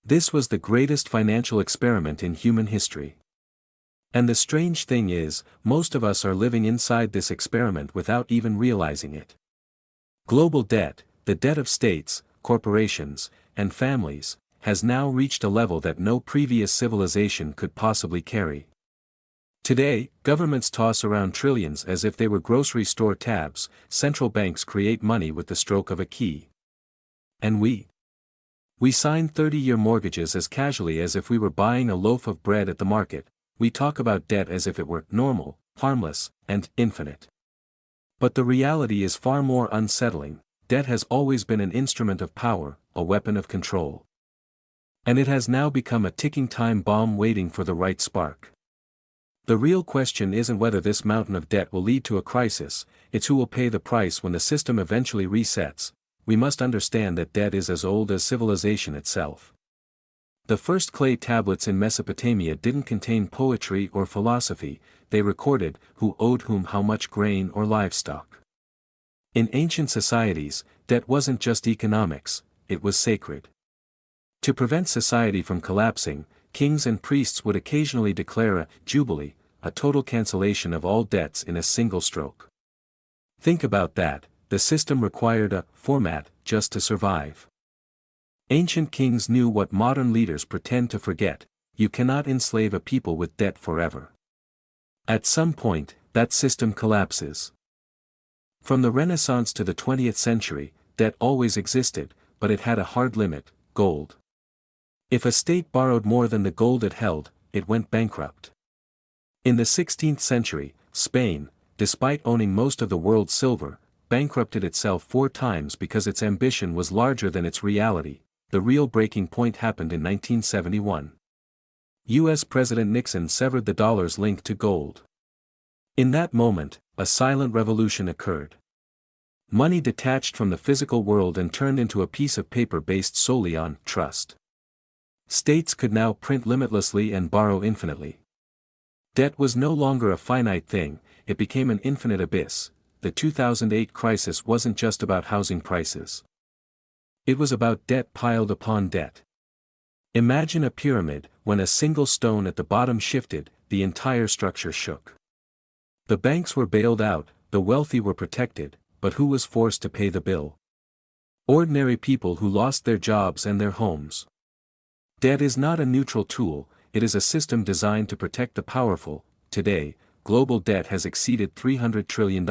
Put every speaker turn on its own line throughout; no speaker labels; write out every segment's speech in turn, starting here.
This was the greatest financial experiment in human history. And the strange thing is, most of us are living inside this experiment without even realizing it. Global debt, the debt of states, corporations, and families, has now reached a level that no previous civilization could possibly carry. Today, governments toss around trillions as if they were grocery store tabs, central banks create money with the stroke of a key. And we sign 30-year mortgages as casually as if we were buying a loaf of bread at the market. We talk about debt as if it were normal, harmless, and infinite. But the reality is far more unsettling. Debt has always been an instrument of power, a weapon of control. And it has now become a ticking time bomb waiting for the right spark. The real question isn't whether this mountain of debt will lead to a crisis, it's who will pay the price when the system eventually resets. We must understand that debt is as old as civilization itself. The first clay tablets in Mesopotamia didn't contain poetry or philosophy, they recorded who owed whom how much grain or livestock. In ancient societies, debt wasn't just economics, it was sacred. To prevent society from collapsing, kings and priests would occasionally declare a jubilee, a total cancellation of all debts in a single stroke. Think about that, the system required a format just to survive. Ancient kings knew what modern leaders pretend to forget: you cannot enslave a people with debt forever. At some point, that system collapses. From the Renaissance to the 20th century, debt always existed, but it had a hard limit: gold. If a state borrowed more than the gold it held, it went bankrupt. In the 16th century, Spain, despite owning most of the world's silver, bankrupted itself 4 times because its ambition was larger than its reality. The real breaking point happened in 1971. U.S. President Nixon severed the dollar's link to gold. In that moment, a silent revolution occurred. Money detached from the physical world and turned into a piece of paper based solely on trust. States could now print limitlessly and borrow infinitely. Debt was no longer a finite thing, it became an infinite abyss. The 2008 crisis wasn't just about housing prices. It was about debt piled upon debt. Imagine a pyramid: when a single stone at the bottom shifted, the entire structure shook. The banks were bailed out, the wealthy were protected, but who was forced to pay the bill? Ordinary people who lost their jobs and their homes. Debt is not a neutral tool, it is a system designed to protect the powerful. Today, global debt has exceeded $300 trillion.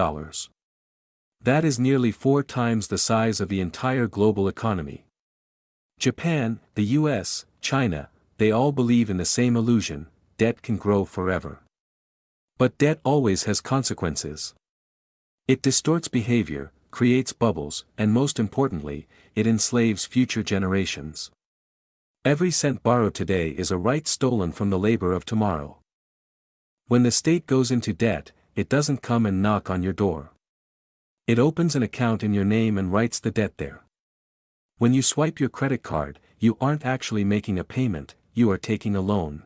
That is nearly 4 times the size of the entire global economy. Japan, the US, China, they all believe in the same illusion: debt can grow forever. But debt always has consequences. It distorts behavior, creates bubbles, and most importantly, it enslaves future generations. Every cent borrowed today is a right stolen from the labor of tomorrow. When the state goes into debt, it doesn't come and knock on your door. It opens an account in your name and writes the debt there. When you swipe your credit card, you aren't actually making a payment, you are taking a loan.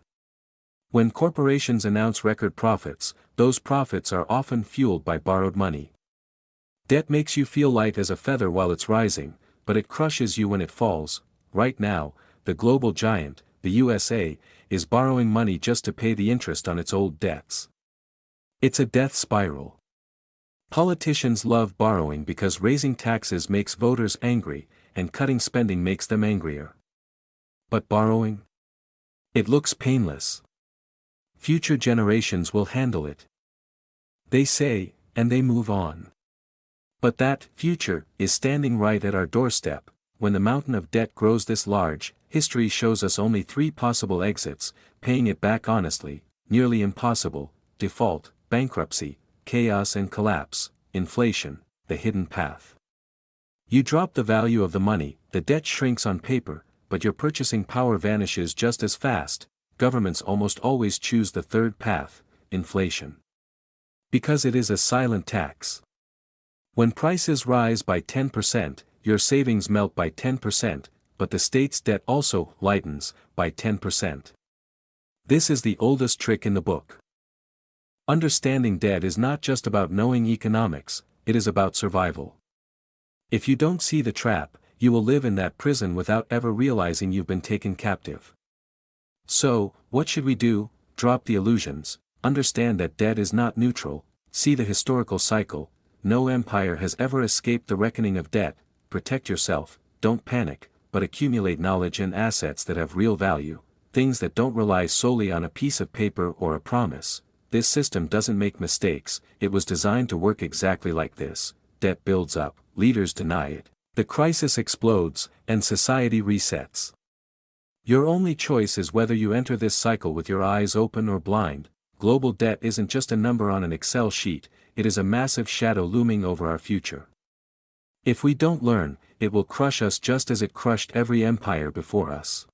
When corporations announce record profits, those profits are often fueled by borrowed money. Debt makes you feel light as a feather while it's rising, but it crushes you when it falls. Right now, the global giant, the USA, is borrowing money just to pay the interest on its old debts. It's a death spiral. Politicians love borrowing because raising taxes makes voters angry, and cutting spending makes them angrier. But borrowing? It looks painless. Future generations will handle it. They say, and they move on. But that future is standing right at our doorstep. When the mountain of debt grows this large, history shows us only 3 possible exits: paying it back honestly, nearly impossible; default, bankruptcy; chaos and collapse, inflation, the hidden path. You drop the value of the money, the debt shrinks on paper, but your purchasing power vanishes just as fast. Governments almost always choose the third path: inflation. Because it is a silent tax. When prices rise by 10%, your savings melt by 10%, but the state's debt also lightens by 10%. This is the oldest trick in the book. Understanding debt is not just about knowing economics, it is about survival. If you don't see the trap, you will live in that prison without ever realizing you've been taken captive. So, what should we do? Drop the illusions, understand that debt is not neutral, see the historical cycle. No empire has ever escaped the reckoning of debt. Protect yourself, don't panic, but accumulate knowledge and assets that have real value, things that don't rely solely on a piece of paper or a promise. This system doesn't make mistakes, it was designed to work exactly like this. Debt builds up, leaders deny it, the crisis explodes, and society resets. Your only choice is whether you enter this cycle with your eyes open or blind. Global debt isn't just a number on an Excel sheet, it is a massive shadow looming over our future. If we don't learn, it will crush us just as it crushed every empire before us.